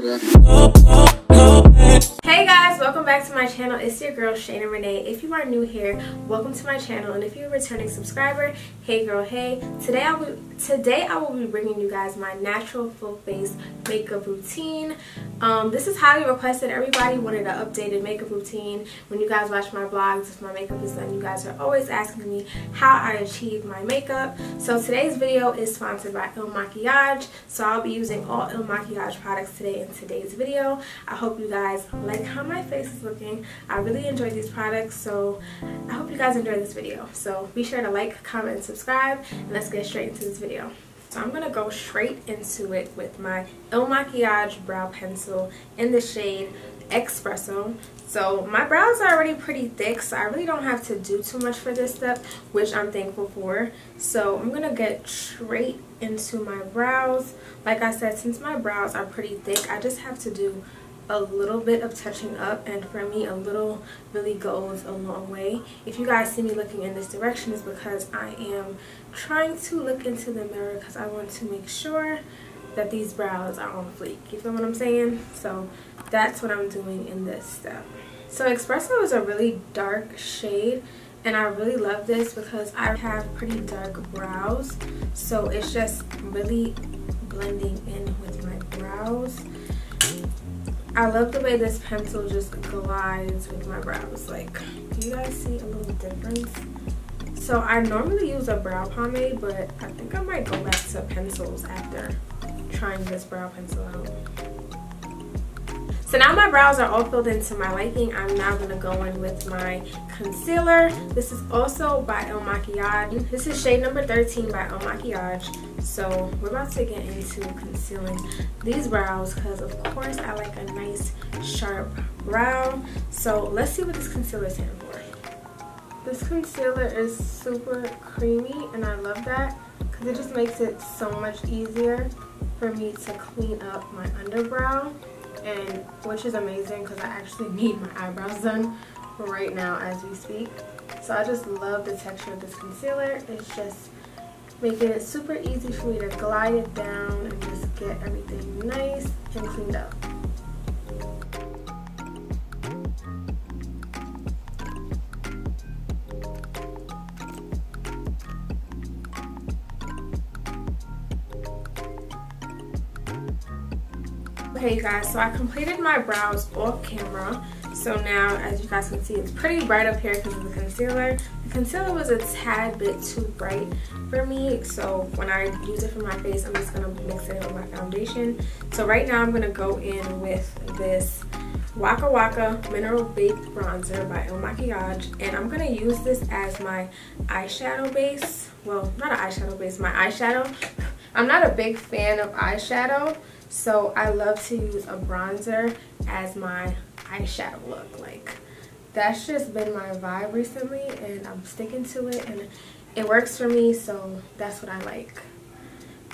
Hey guys, welcome back to my channel. It's your girl Shayna Renee. If you are new here, welcome to my channel, and if you're a returning subscriber, hey girl, hey. Today I will be bringing you guys my natural full face makeup routine. This is highly requested. Everybody wanted an updated makeup routine. When you guys watch my vlogs, if my makeup is done, you guys are always asking me how I achieve my makeup. So today's video is sponsored by Il Makiage. So I'll be using all Il Makiage products today in today's video. I hope you guys like how my face is looking. I really enjoy these products, so I hope you guys enjoy this video. So be sure to like, comment, and subscribe, and let's get straight into this video. So I'm going to go straight into it with my Il Makiage brow pencil in the shade Espresso. So my brows are already pretty thick, so I really don't have to do too much for this step, which I'm thankful for. So I'm going to get straight into my brows. Like I said, since my brows are pretty thick, I just have to do a little bit of touching up, and for me a little really goes a long way. If you guys see me looking in this direction, is because I am trying to look into the mirror because I want to make sure that these brows are on fleek. You feel what I'm saying? So that's what I'm doing in this step. So Espresso is a really dark shade, and I really love this because I have pretty dark brows, so it's just really blending in with my brows. I love the way this pencil just glides with my brows. Like, do you guys see a little difference? So I normally use a brow pomade, but I think I might go back to pencils after trying this brow pencil out. So now my brows are all filled into my liking. I'm now going to go in with my concealer. This is also by Il Makiage. This is shade number 13 by Il Makiage. So we're about to get into concealing these brows because of course I like a nice sharp brow. So let's see what this concealer is standing for. This concealer is super creamy, and I love that because it just makes it so much easier for me to clean up my underbrow, and which is amazing because I actually need my eyebrows done right now as we speak. So I just love the texture of this concealer. It's just making it super easy for me to glide it down and just get everything nice and cleaned up. Okay you guys, so I completed my brows off camera. So now, as you guys can see, it's pretty bright up here because of the concealer. The concealer was a tad bit too bright for me, so when I use it for my face, I'm just going to mix it in with my foundation. So right now I'm going to go in with this Waka Waka Mineral Baked Bronzer by Il Makiage, and I'm going to use this as my eyeshadow base. Well, not an eyeshadow base, my eyeshadow. I'm not a big fan of eyeshadow, so I love to use a bronzer as my eyeshadow look. Like, that's just been my vibe recently, and I'm sticking to it, and it works for me, so that's what I like.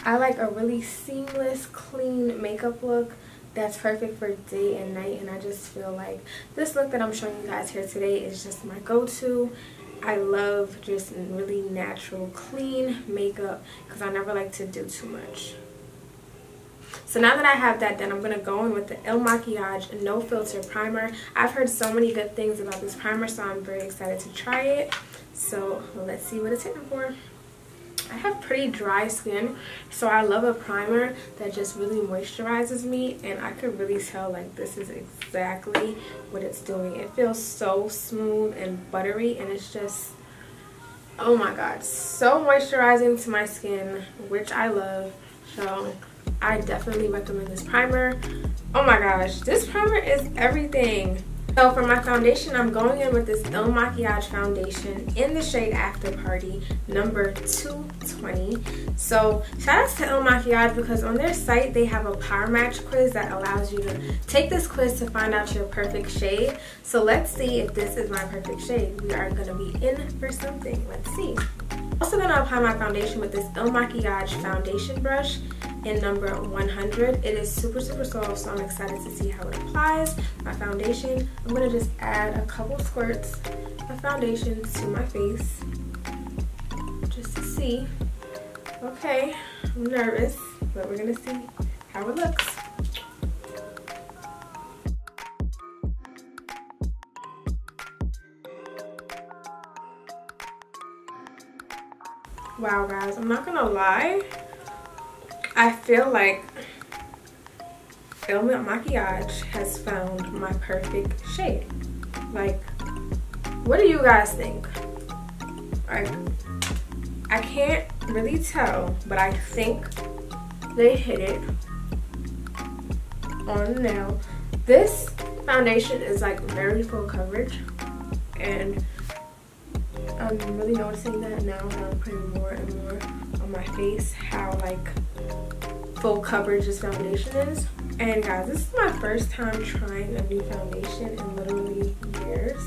I like a really seamless, clean makeup look that's perfect for day and night, and I just feel like this look that I'm showing you guys here today is just my go-to. I love just really natural, clean makeup because I never like to do too much. So now that I have that done, I'm going to go in with the Il Makiage No Filter Primer. I've heard so many good things about this primer, so I'm very excited to try it. So let's see what it's hitting for. I have pretty dry skin, so I love a primer that just really moisturizes me, and I could really tell like this is exactly what it's doing. It feels so smooth and buttery, and it's just, oh my god, so moisturizing to my skin, which I love. So I definitely recommend this primer. Oh my gosh, this primer is everything. So for my foundation, I'm going in with this Il Makiage foundation in the shade After Party number 220. So shout out to Il Makiage because on their site they have a power match quiz that allows you to take this quiz to find out your perfect shade. So let's see if this is my perfect shade. We are going to be in for something. Let's see. I'm also going to apply my foundation with this Il Makiage foundation brush in number 100. It is super soft, so I'm excited to see how it applies. My foundation, I'm going to just add a couple squirts of foundation to my face just to see. Okay, I'm nervous, but we're going to see how it looks. Wow guys, I'm not gonna lie, I feel like Il Makiage has found my perfect shade. Like, what do you guys think? Like, I can't really tell, but I think they hit it on the nail. This foundation is like very full coverage, and I'm really noticing that now that I'm putting more and more on my face, how like full coverage this foundation is. And guys, this is my first time trying a new foundation in literally years,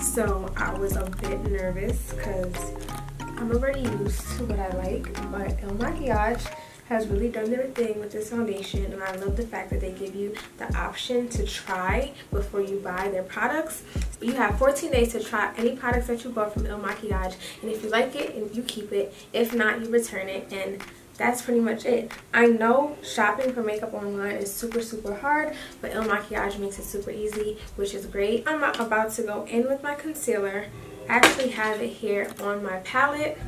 so I was a bit nervous because I'm already used to what I like. But Il Makiage has really done their thing with this foundation, and I love the fact that they give you the option to try before you buy their products. You have 14 days to try any products that you bought from Il Makiage, and if you like it, and you keep it. If not, you return it, and that's pretty much it. I know shopping for makeup online is super hard, but Il Makiage makes it super easy, which is great. I'm about to go in with my concealer. I actually have it here on my palette.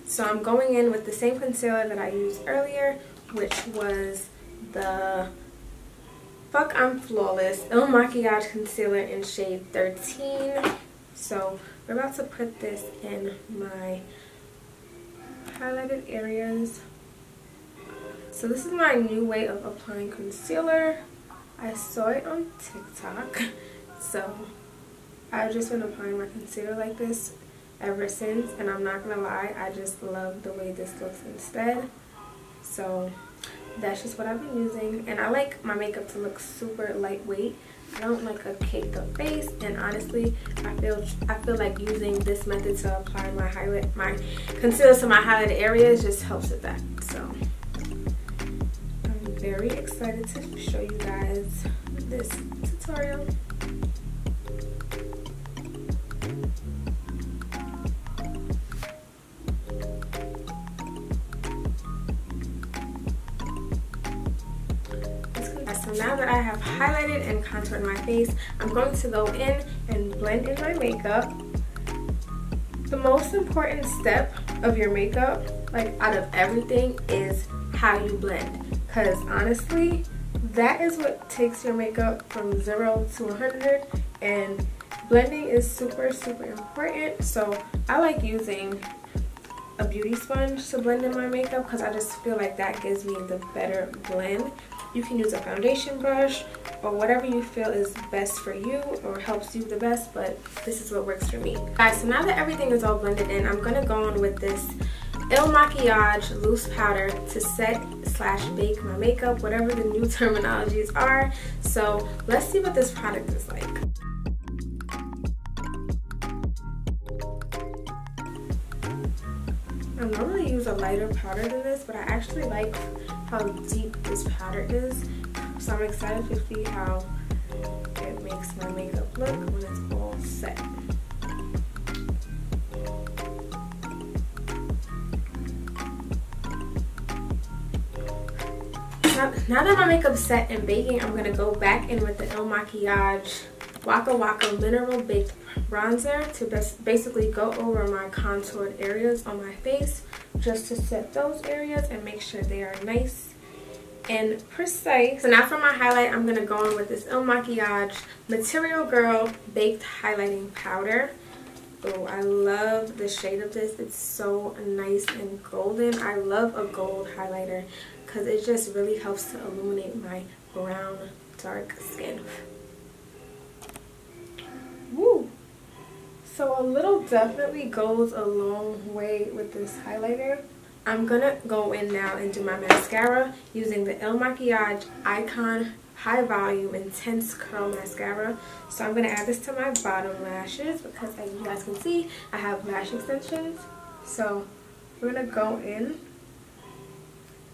So I'm going in with the same concealer that I used earlier, which was the Fuck I'm Flawless Il Makiage Concealer in shade 13. So we're about to put this in my highlighted areas. So this is my new way of applying concealer. I saw it on TikTok, so I've just been applying my concealer like this ever since, and I'm not gonna lie, I just love the way this looks instead. So that's just what I've been using, and I like my makeup to look super lightweight. I don't like a caked up face, and honestly I feel like using this method to apply my concealer to my highlighted areas just helps with that. So I'm very excited to show you guys this tutorial. So now that I have highlighted and contoured my face, I'm going to go in and blend in my makeup. The most important step of your makeup, like out of everything, is how you blend. Because honestly, that is what takes your makeup from 0 to 100, and blending is super important. So I like using a beauty sponge to blend in my makeup because I just feel like that gives me the better blend. You can use a foundation brush or whatever you feel is best for you or helps you the best, but this is what works for me. Guys, so now that everything is all blended in, I'm going to go on with this Il Makiage loose powder to set/bake my makeup, whatever the new terminologies are. So let's see what this product is like. I normally use a lighter powder than this, but I actually like how deep this powder is. So I'm excited to see how it makes my makeup look when it's all set. Now that my makeup's set and baking, I'm going to go back in with the Il Makiage Waka Waka Mineral Baked Bronzer to basically go over my contoured areas on my face, just to set those areas and make sure they are nice and precise. So now for my highlight, I'm going to go in with this Il Makiage Material Girl Baked Highlighting Powder. Oh, I love the shade of this. It's so nice and golden. I love a gold highlighter because it just really helps to illuminate my brown dark skin. Woo! So a little definitely goes a long way with this highlighter. I'm gonna go in now and do my mascara using the Il Makiage Icon High Volume Intense Curl Mascara. So I'm gonna add this to my bottom lashes because, as you guys can see, I have lash extensions. So we're gonna go in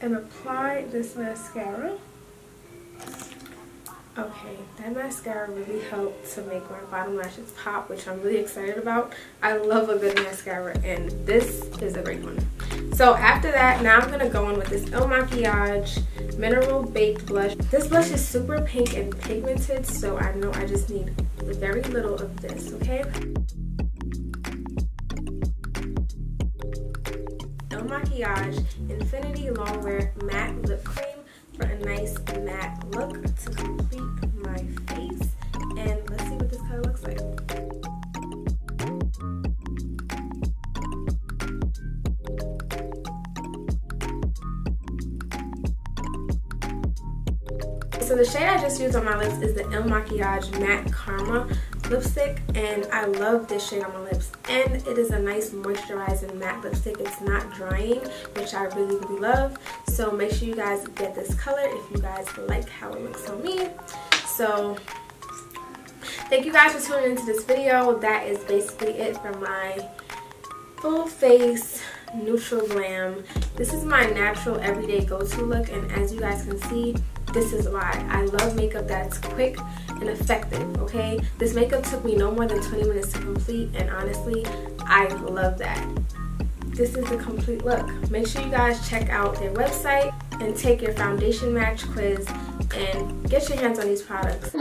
and apply this mascara. Okay, that mascara really helped to make my bottom lashes pop, which I'm really excited about. I love a good mascara, and this is a great one. So after that, now I'm going to go in with this Il Makiage Mineral Baked Blush. This blush is super pink and pigmented, so I know I just need very little of this, okay? Maquillage Infinity Longwear Matte Lip Cream for a nice matte look to complete my face. And let's see what this color looks like. So the shade I just used on my lips is the Il Makiage Matte Karma lipstick, and I love this shade on my lips, and it is a nice moisturizing matte lipstick. It's not drying, which I really love. So make sure you guys get this color if you guys like how it looks on me. So thank you guys for tuning into this video. That is basically it for my full face neutral glam. This is my natural everyday go-to look, and as you guys can see, this is why I love makeup that's quick and effective. Okay, this makeup took me no more than 20 minutes to complete, and honestly I love that. This is the complete look. Make sure you guys check out their website and take your foundation match quiz and get your hands on these products.